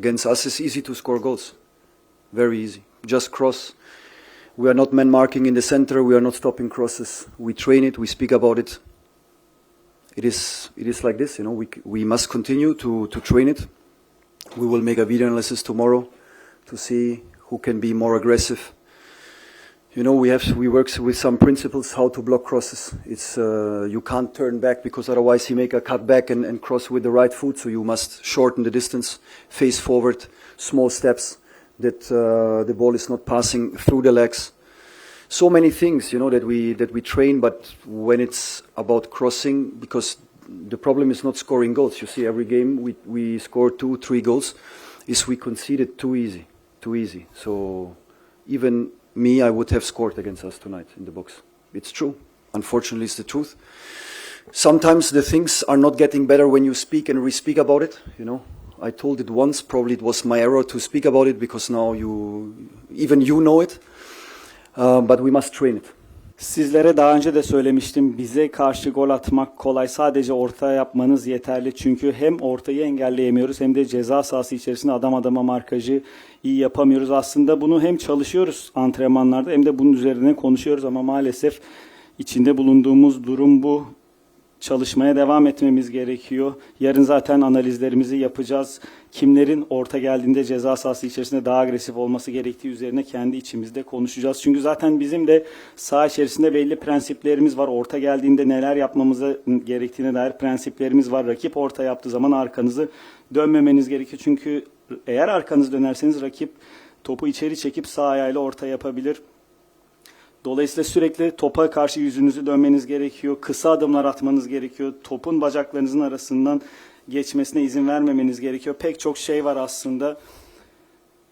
Against us, it's easy to score goals. Very easy. Just cross. We are not man marking in the center. We are not stopping crosses. We train it. We speak about it. It is like this, you know. We must continue to train it. We will make a video analysis tomorrow to see who can be more aggressive. You know, we work with some principles how to block crosses. It's you can't turn back because otherwise he make a cut back and cross with the right foot. So you must shorten the distance, face forward, small steps that the ball is not passing through the legs. So many things, you know, that we train, but when it's about crossing, because the problem is not scoring goals. You see, every game we score 2-3 goals, is we conceded too easy. So even me, I would have scored against us tonight in the box. It's true. Unfortunately, it's the truth. Sometimes the things are not getting better when you speak and re-speak about it, you know. I told it once, probably it was my error to speak about it because now even you know it. But we must train it. Sizlere daha önce de söylemiştim. Bize karşı gol atmak kolay. Sadece orta yapmanız yeterli. Çünkü hem ortayı engelleyemiyoruz hem de ceza sahası içerisinde adam adama markajı iyi yapamıyoruz. Aslında bunu hem çalışıyoruz antrenmanlarda hem de bunun üzerine konuşuyoruz ama maalesef içinde bulunduğumuz durum bu. Çalışmaya devam etmemiz gerekiyor. Yarın zaten analizlerimizi yapacağız. Kimlerin orta geldiğinde ceza sahası içerisinde daha agresif olması gerektiği üzerine kendi içimizde konuşacağız. Çünkü zaten bizim de saha içerisinde belli prensiplerimiz var. Orta geldiğinde neler yapmamıza gerektiğine dair prensiplerimiz var. Rakip orta yaptığı zaman arkanızı dönmemeniz gerekiyor. Çünkü eğer arkanızı dönerseniz rakip topu içeri çekip sağ ayağıyla orta yapabilir. Dolayısıyla sürekli topa karşı yüzünüzü dönmeniz gerekiyor. Kısa adımlar atmanız gerekiyor. Topun bacaklarınızın arasından geçmesine izin vermemeniz gerekiyor. Pek çok şey var aslında.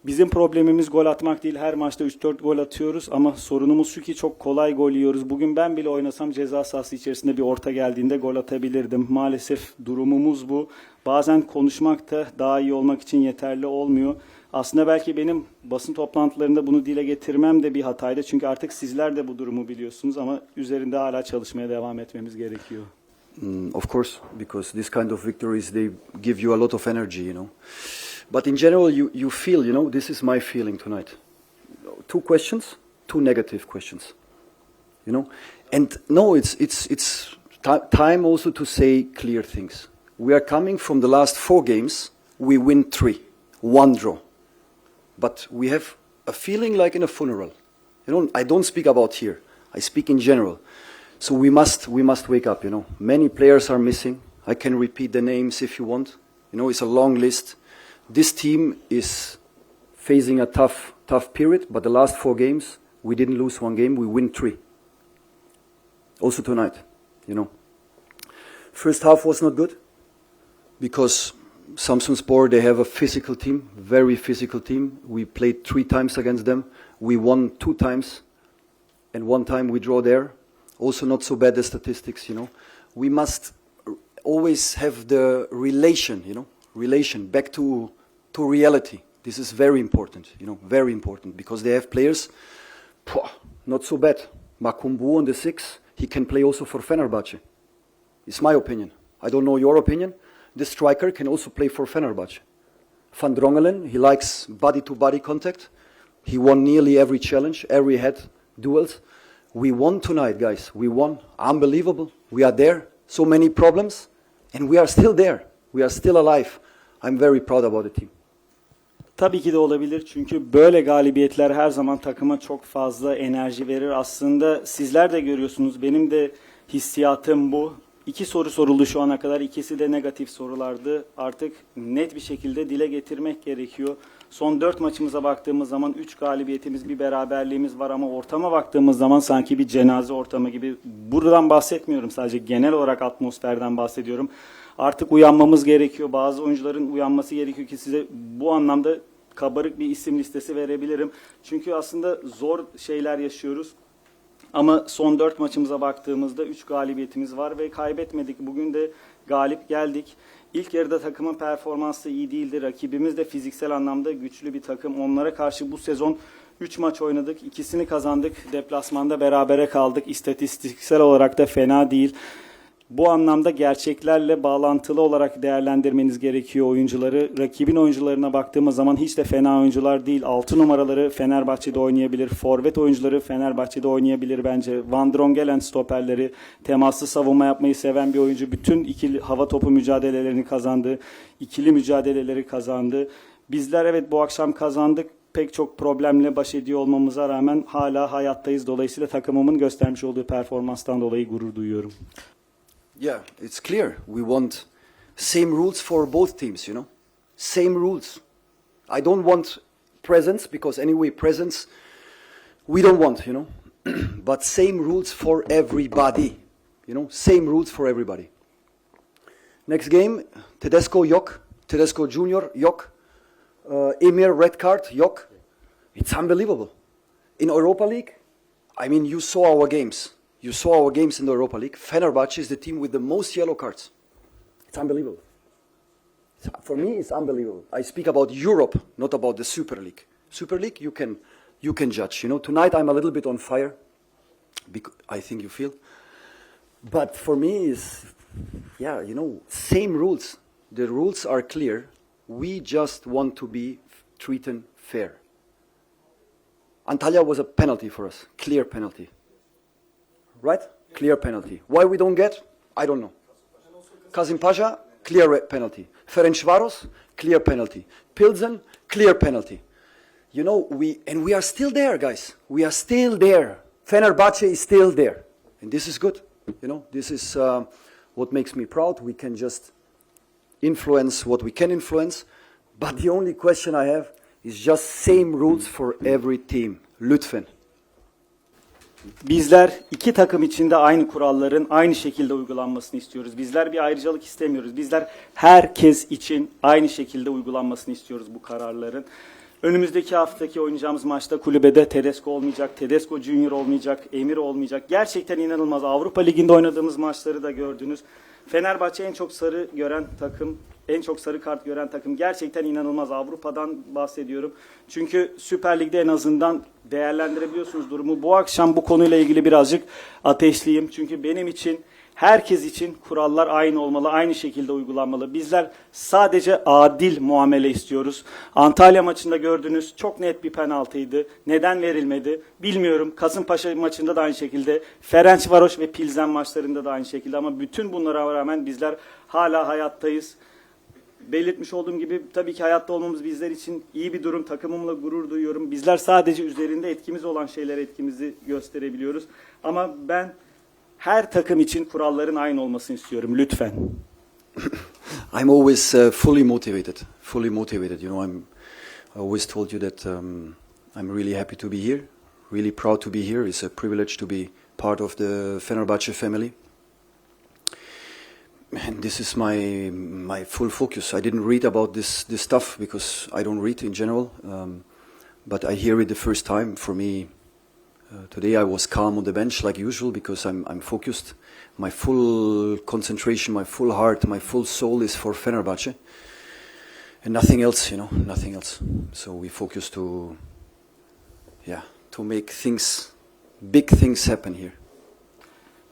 Bizim problemimiz gol atmak değil. Her maçta 3-4 gol atıyoruz ama sorunumuz şu ki çok kolay gol yiyoruz. Bugün ben bile oynasam ceza sahası içerisinde bir orta geldiğinde gol atabilirdim. Maalesef durumumuz bu. Bazen konuşmak da daha iyi olmak için yeterli olmuyor. Aslında belki benim basın toplantılarında bunu dile getirmem de bir hataydı. Çünkü artık sizler de bu durumu biliyorsunuz ama üzerinde hala çalışmaya devam etmemiz gerekiyor. Of course, because this kind of victories, they give you a lot of energy, you know. But in general, you feel, you know, this is my feeling tonight. Two negative questions, you know. And no, it's time also to say clear things. We are coming from the last 4 games, we win 3, 1 draw. But we have a feeling like in a funeral. You know, I don't speak about here. I speak in general. So we must wake up, you know. Many players are missing. I can repeat the names if you want. You know, it's a long list. This team is facing a tough period, but the last 4 games, we didn't lose 1 game, we win 3. Also tonight, you know. First half was not good because Samsunsporu, they have a physical team, very physical team. We played 3 times against them. We won 2 times, and 1 time we draw there. Also not so bad the statistics, you know. We must always have the relation back to reality. This is very important, you know, very important because they have players, not so bad. Makumbu on the 6, he can play also for Fenerbahçe. It's my opinion. I don't know your opinion. This striker can also play for Fenerbahçe. Van Drongelen, he likes body-to-body contact. He won nearly every challenge, every head duels. We won tonight, guys. We won. Unbelievable. We are there. So many problems, and we are still there. We are still alive. I'm very proud about the team. Tabii ki de olabilir çünkü böyle galibiyetler her zaman takıma çok fazla enerji verir. Aslında sizler de görüyorsunuz. Benim de hissiyatım bu. 2 soru soruldu şu ana kadar. İkisi de negatif sorulardı. Artık net bir şekilde dile getirmek gerekiyor. Son 4 maçımıza baktığımız zaman 3 galibiyetimiz, bir beraberliğimiz var ama ortama baktığımız zaman sanki bir cenaze ortamı gibi. Buradan bahsetmiyorum, sadece genel olarak atmosferden bahsediyorum. Artık uyanmamız gerekiyor. Bazı oyuncuların uyanması gerekiyor ki size bu anlamda kabarık bir isim listesi verebilirim. Çünkü aslında zor şeyler yaşıyoruz. Ama son 4 maçımıza baktığımızda 3 galibiyetimiz var ve kaybetmedik. Bugün de galip geldik. İlk yarıda takımın performansı iyi değildi. Rakibimiz de fiziksel anlamda güçlü bir takım. Onlara karşı bu sezon 3 maç oynadık. 2'sini kazandık. Deplasmanda berabere kaldık. İstatistiksel olarak da fena değil. Bu anlamda gerçeklerle bağlantılı olarak değerlendirmeniz gerekiyor oyuncuları. Rakibin oyuncularına baktığımız zaman hiç de fena oyuncular değil. 6 numaraları Fenerbahçe'de oynayabilir. Forvet oyuncuları Fenerbahçe'de oynayabilir bence. Van Drongelen stoperleri, temaslı savunma yapmayı seven bir oyuncu. Bütün ikili hava topu mücadelelerini kazandı. İkili mücadeleleri kazandı. Bizler evet bu akşam kazandık. Pek çok problemle baş ediyor olmamıza rağmen hala hayattayız. Dolayısıyla takımımın göstermiş olduğu performanstan dolayı gurur duyuyorum. Yeah, it's clear. We want same rules for both teams, you know. Same rules. I don't want presents because anyway presents we don't want, you know. But same rules for everybody. You know, same rules for everybody. Next game, Tedesco yok. Tedesco Junior yok. Emir red card yok. It's unbelievable. In Europa League, I mean you saw our games. You saw our games in the Europa League. Fenerbahçe is the team with the most yellow cards. It's unbelievable. For me, it's unbelievable. I speak about Europe, not about the Super League. Super League, you can judge. You know, tonight I'm a little bit on fire. I think you feel. But for me, is yeah, you know, same rules. The rules are clear. We just want to be treated fair. Antalya was a penalty for us, clear penalty. Right? Clear penalty. Why we don't get? I don't know. Kazim Pasha, clear penalty. Ferencvaros, clear penalty. Pilsen, clear penalty. You know, we are still there, guys. We are still there. Fenerbahçe is still there. And this is good. You know, this is what makes me proud. We can just influence what we can influence. But the only question I have is just same rules for every team. Lütfen. Bizler iki takım içinde aynı kuralların aynı şekilde uygulanmasını istiyoruz. Bizler bir ayrıcalık istemiyoruz. Bizler herkes için aynı şekilde uygulanmasını istiyoruz bu kararların. Önümüzdeki haftaki oynayacağımız maçta kulübede Tedesco olmayacak, Tedesco Junior olmayacak, Emir olmayacak. Gerçekten inanılmaz. Avrupa Ligi'nde oynadığımız maçları da gördünüz. Fenerbahçe en çok sarı gören takım, en çok sarı kart gören takım. Gerçekten inanılmaz. Avrupa'dan bahsediyorum. Çünkü Süper Lig'de en azından değerlendirebiliyorsunuz durumu. Bu akşam bu konuyla ilgili birazcık ateşliyim. Çünkü benim için, herkes için kurallar aynı olmalı, aynı şekilde uygulanmalı. Bizler sadece adil muamele istiyoruz. Antalya maçında gördüğünüz çok net bir penaltıydı. Neden verilmedi bilmiyorum. Kasımpaşa maçında da aynı şekilde. Ferencvaros ve Pilsen maçlarında da aynı şekilde. Ama bütün bunlara rağmen bizler hala hayattayız. Belirtmiş olduğum gibi tabii ki hayatta olmamız bizler için iyi bir durum. Takımımla gurur duyuyorum. Bizler sadece üzerinde etkimiz olan şeylere etkimizi gösterebiliyoruz. Ama ben her takım için kuralların aynı olmasını istiyorum. Lütfen. I'm always fully motivated. Fully motivated. You know, I always told you that I'm really happy to be here. Really proud to be here. It's a privilege to be part of the Fenerbahçe family. And this is my full focus. I didn't read about this stuff because I don't read in general. But I hear it the first time. For me, today I was calm on the bench like usual because I'm focused. My full concentration, my full heart, my full soul is for Fenerbahçe. And nothing else, you know, nothing else. So we focus to make things, big things happen here.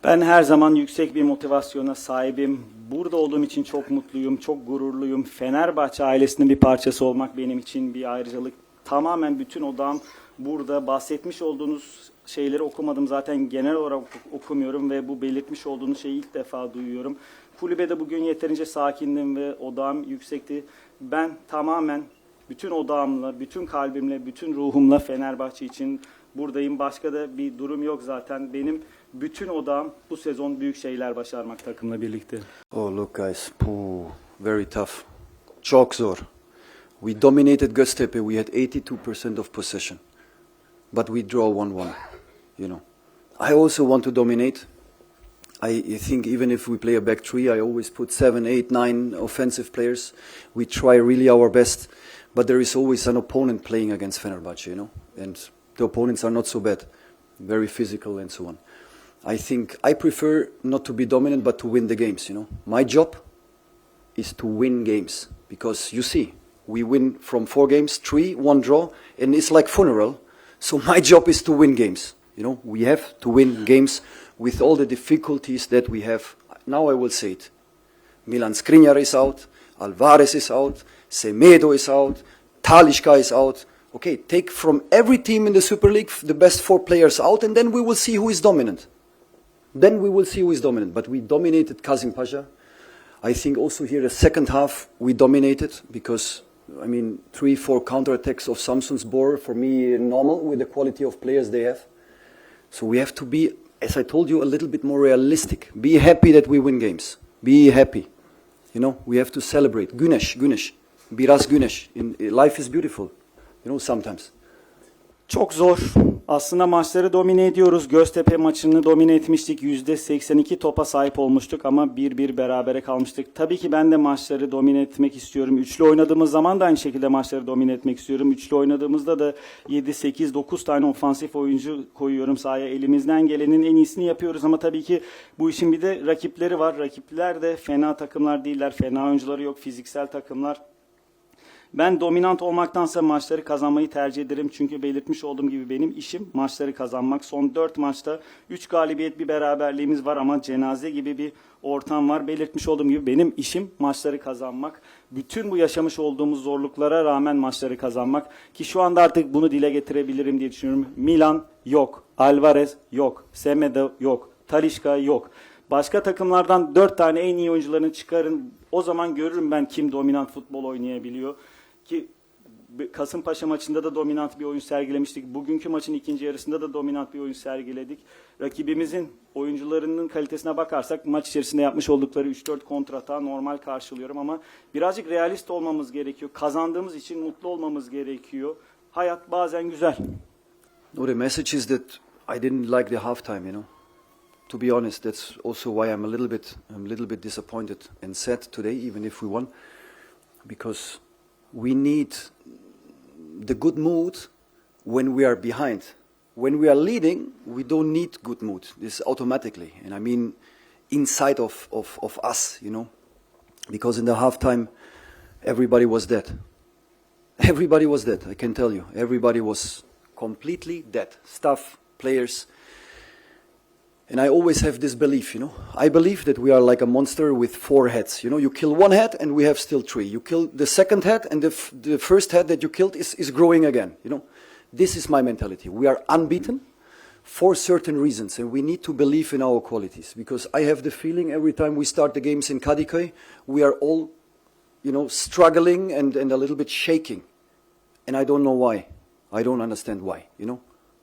Ben her zaman yüksek bir motivasyona sahibim. Burada olduğum için çok mutluyum, çok gururluyum. Fenerbahçe ailesinin bir parçası olmak benim için bir ayrıcalık. Tamamen bütün odam burada. Bahsetmiş olduğunuz şeyleri okumadım. Zaten genel olarak okumuyorum ve bu belirtmiş olduğunuz şeyi ilk defa duyuyorum. Kulübede bugün yeterince sakindim ve odam yüksekti. Ben tamamen bütün odağımla, bütün kalbimle, bütün ruhumla Fenerbahçe için buradayım. Başka da bir durum yok zaten. Benim bütün odağım bu sezon büyük şeyler başarmak takımla birlikte. Oh look guys, very tough. Çok zor. We dominated Göztepe. We had 82% of possession. But we draw 1-1, you know. I also want to dominate. I think even if we play a back three, I always put 7, 8, 9 offensive players. We try really our best. But there is always an opponent playing against Fenerbahçe, you know. And the opponents are not so bad. Very physical and so on. I think I prefer not to be dominant but to win the games, you know. My job is to win games. Because you see, we win from 4 games, 3, 1 draw. And it's like funeral. So my job is to win games. You know, we have to win games with all the difficulties that we have. now I will say it. Milan Skriniar is out, Alvarez is out, Semedo is out, Talisca is out. Okay, take from every team in the Super League the best 4 players out, and then we will see who is dominant. Then we will see who is dominant. But we dominated Kazim Pasha. I think also here the second half we dominated because, I mean, 3-4 counterattacks of Samsunspor, for me, normal with the quality of players they have. So we have to be, as I told you, a little bit more realistic. Be happy that we win games. Be happy. You know, we have to celebrate. Güneş. Biraz güneş. Life is beautiful. You know, sometimes. Çok zor. Aslında maçları domine ediyoruz. Göztepe maçını domine etmiştik. %82 topa sahip olmuştuk ama 1-1 berabere kalmıştık. Tabii ki ben de maçları domine etmek istiyorum. Üçlü oynadığımız zaman da aynı şekilde maçları domine etmek istiyorum. Üçlü oynadığımızda da 7, 8, 9 tane ofansif oyuncu koyuyorum sahaya. Elimizden gelenin en iyisini yapıyoruz ama tabii ki bu işin bir de rakipleri var. Rakipler de fena takımlar değiller. Fena oyuncuları yok. Fiziksel takımlar. Ben dominant olmaktansa maçları kazanmayı tercih ederim. Çünkü belirtmiş olduğum gibi benim işim maçları kazanmak. Son 4 maçta 3 galibiyet bir beraberliğimiz var ama cenaze gibi bir ortam var. Belirtmiş olduğum gibi benim işim maçları kazanmak. Bütün bu yaşamış olduğumuz zorluklara rağmen maçları kazanmak. Ki şu anda artık bunu dile getirebilirim diye düşünüyorum. Milan yok, Alvarez yok, Semedo yok, Talisca yok. Başka takımlardan 4 tane en iyi oyuncularını çıkarın. O zaman görürüm ben kim dominant futbol oynayabiliyor. Ki Kasımpaşa maçında da dominant bir oyun sergilemiştik. Bugünkü maçın ikinci yarısında da dominant bir oyun sergiledik. Rakibimizin oyuncularının kalitesine bakarsak maç içerisinde yapmış oldukları 3-4 kontratağı normal karşılıyorum ama birazcık realist olmamız gerekiyor. Kazandığımız için mutlu olmamız gerekiyor. Hayat bazen güzel. No, the message is that I didn't like the halftime, you know. To be honest, that's also why I'm a little bit disappointed and sad today, even if we won, because we need the good mood when we are behind. When we are leading, we don't need good mood. This automatically, and I mean inside of us, you know, because in the halftime, everybody was dead. Everybody was dead. I can tell you, everybody was completely dead. Staff, players. And I always have this belief, you know. I believe that we are like a monster with 4 heads. You know, you kill one head and we have still 3. You kill the second head and the first head that you killed is growing again, you know. This is my mentality. We are unbeaten for certain reasons and we need to believe in our qualities. Because I have the feeling every time we start the games in Kadıköy, we are all, you know, struggling and a little bit shaking. And I don't know why. I don't understand why, you know.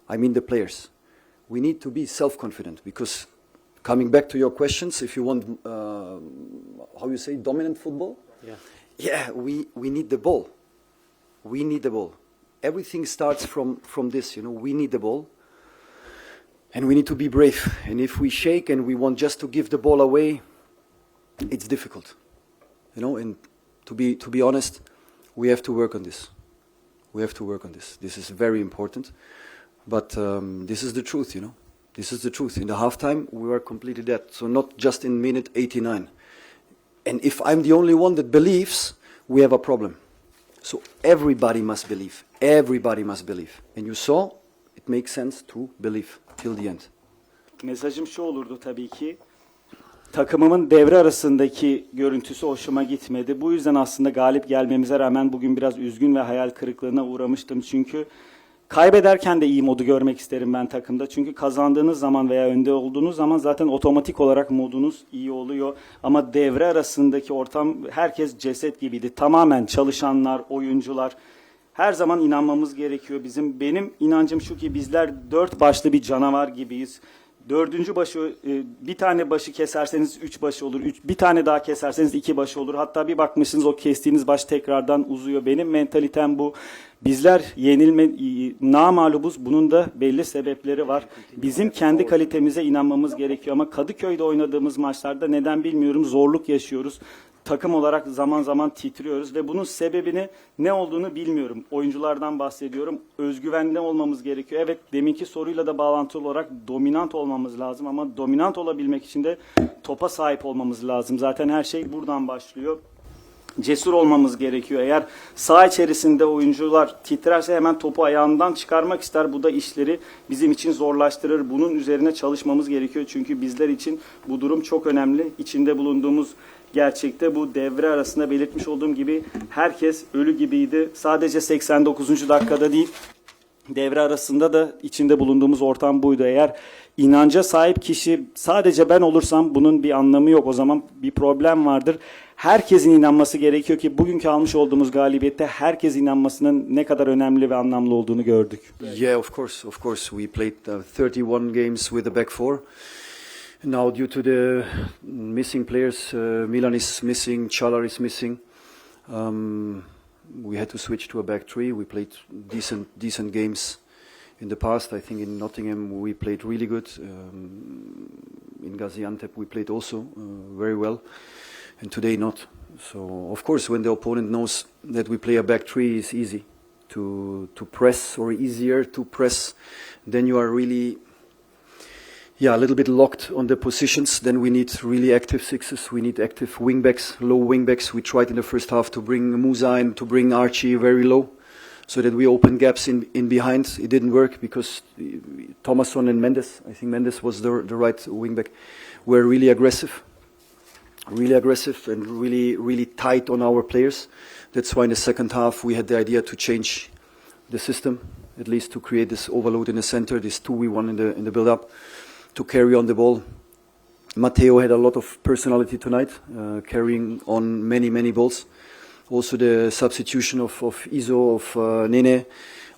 I mean the players. We need to be self-confident because, coming back to your questions, if you want, how you say, dominant football? Yeah, we need the ball. We need the ball. Everything starts from this, you know, we need the ball. And we need to be brave. And if we shake and we want just to give the ball away, it's difficult. You know, and to be honest, we have to work on this. We have to work on this. This is very important. But this is the truth, you know. This is the truth. In the halftime, we were completely dead. So not just in minute 89. And if I'm the only one that believes, we have a problem. So everybody must believe. Everybody must believe. And you saw, it makes sense to believe till the end. Mesajım şu olurdu tabii ki. Takımımın devre arasındaki görüntüsü hoşuma gitmedi. Bu yüzden aslında galip gelmemize rağmen bugün biraz üzgün ve hayal kırıklığına uğramıştım. Çünkü kaybederken de iyi modu görmek isterim ben takımda. Çünkü kazandığınız zaman veya önde olduğunuz zaman zaten otomatik olarak modunuz iyi oluyor. Ama devre arasındaki ortam herkes ceset gibiydi. Tamamen çalışanlar, oyuncular. Her zaman inanmamız gerekiyor bizim. Benim inancım şu ki bizler 4 başlı bir canavar gibiyiz. 4. başı, bir tane başı keserseniz 3 başı olur. Bir tane daha keserseniz 2 başı olur. Hatta bir bakmışsınız o kestiğiniz baş tekrardan uzuyor. Benim mentalitem bu. Bizler namağlubuz. Bunun da belli sebepleri var. Bizim kendi kalitemize inanmamız gerekiyor. Ama Kadıköy'de oynadığımız maçlarda neden bilmiyorum zorluk yaşıyoruz. Takım olarak zaman zaman titriyoruz ve bunun sebebini ne olduğunu bilmiyorum. Oyunculardan bahsediyorum. Özgüvenli olmamız gerekiyor. Evet, deminki soruyla da bağlantılı olarak dominant olmamız lazım ama dominant olabilmek için de topa sahip olmamız lazım. Zaten her şey buradan başlıyor. cesur olmamız gerekiyor. Eğer saha içerisinde oyuncular titrerse hemen topu ayağından çıkarmak ister. Bu da işleri bizim için zorlaştırır. Bunun üzerine çalışmamız gerekiyor. Çünkü bizler için bu durum çok önemli. İçinde bulunduğumuz gerçekte bu devre arasında belirtmiş olduğum gibi herkes ölü gibiydi. Sadece 89. dakikada değil, devre arasında da içinde bulunduğumuz ortam buydu. Eğer inanca sahip kişi sadece ben olursam bunun bir anlamı yok. O zaman bir problem vardır. Herkesin inanması gerekiyor ki bugünkü almış olduğumuz galibiyette herkes inanmasının ne kadar önemli ve anlamlı olduğunu gördük. Yeah, of course. We played 31 games with the back four. Now, due to the missing players, Milan is missing, Çalar is missing. We had to switch to a back three. We played decent games in the past. I think in Nottingham we played really good. In Gaziantep we played also very well, and today not. So of course, when the opponent knows that we play a back three, it's easy to press, or easier to press. Then you are really a little bit locked on the positions. Then we need really active sixes. We need active wingbacks, low wingbacks. We tried in the first half to bring Musa in, to bring Archie very low, so that we open gaps in behind. It didn't work because Thomasson and Mendes, I think Mendes was the right wingback, were really aggressive and really tight on our players. That's why in the second half we had the idea to change the system, at least to create this overload in the center, this 2v1 in the build-up, to carry on the ball. Matteo had a lot of personality tonight, carrying on many balls. Also the substitution of Izo, of Nene,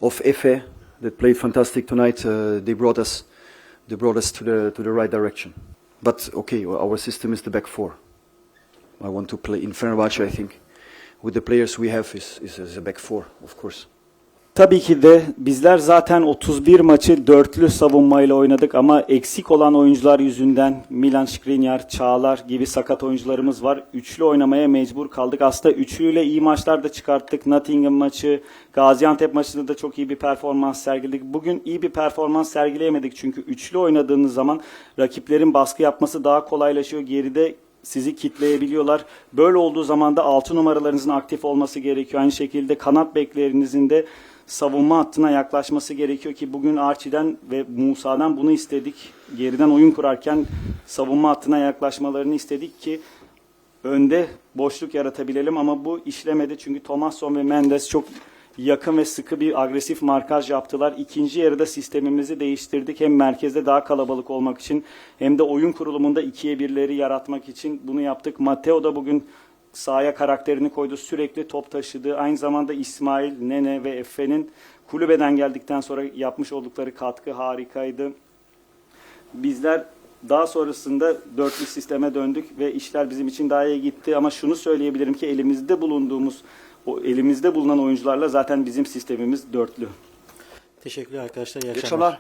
of Efe, that played fantastic tonight. They brought us to the right direction. But okay, our system is the back four. I want to play in Fenerbahçe, I think, with the players we have is a back four, of course. Tabii ki de bizler zaten 31 maçı dörtlü savunmayla oynadık ama eksik olan oyuncular yüzünden Milan Skriniar, Çağlar gibi sakat oyuncularımız var. Üçlü oynamaya mecbur kaldık. Aslında üçlüyle iyi maçlar da çıkarttık. Nottingham maçı, Gaziantep maçında da çok iyi bir performans sergiledik. Bugün iyi bir performans sergileyemedik çünkü üçlü oynadığınız zaman rakiplerin baskı yapması daha kolaylaşıyor. Geride sizi kitleyebiliyorlar. Böyle olduğu zaman da 6 numaralarınızın aktif olması gerekiyor. Aynı şekilde kanat beklerinizin de savunma hattına yaklaşması gerekiyor ki bugün Archie'den ve Musa'dan bunu istedik. Geriden oyun kurarken savunma hattına yaklaşmalarını istedik ki önde boşluk yaratabilelim ama bu işlemedi. Çünkü Thomasson ve Mendes çok yakın ve sıkı bir agresif markaj yaptılar. İkinci yarıda sistemimizi değiştirdik. Hem merkezde daha kalabalık olmak için hem de oyun kurulumunda 2'ye 1'leri yaratmak için bunu yaptık. Matteo da bugün sahaya karakterini koydu. Sürekli top taşıdı. Aynı zamanda İsmail, Nene ve Efe'nin kulübeden geldikten sonra yapmış oldukları katkı harikaydı. Bizler daha sonrasında dörtlü sisteme döndük ve işler bizim için daha iyi gitti. Ama şunu söyleyebilirim ki elimizde bulunan oyuncularla zaten bizim sistemimiz dörtlü. Teşekkürler arkadaşlar. İyi Geçenler.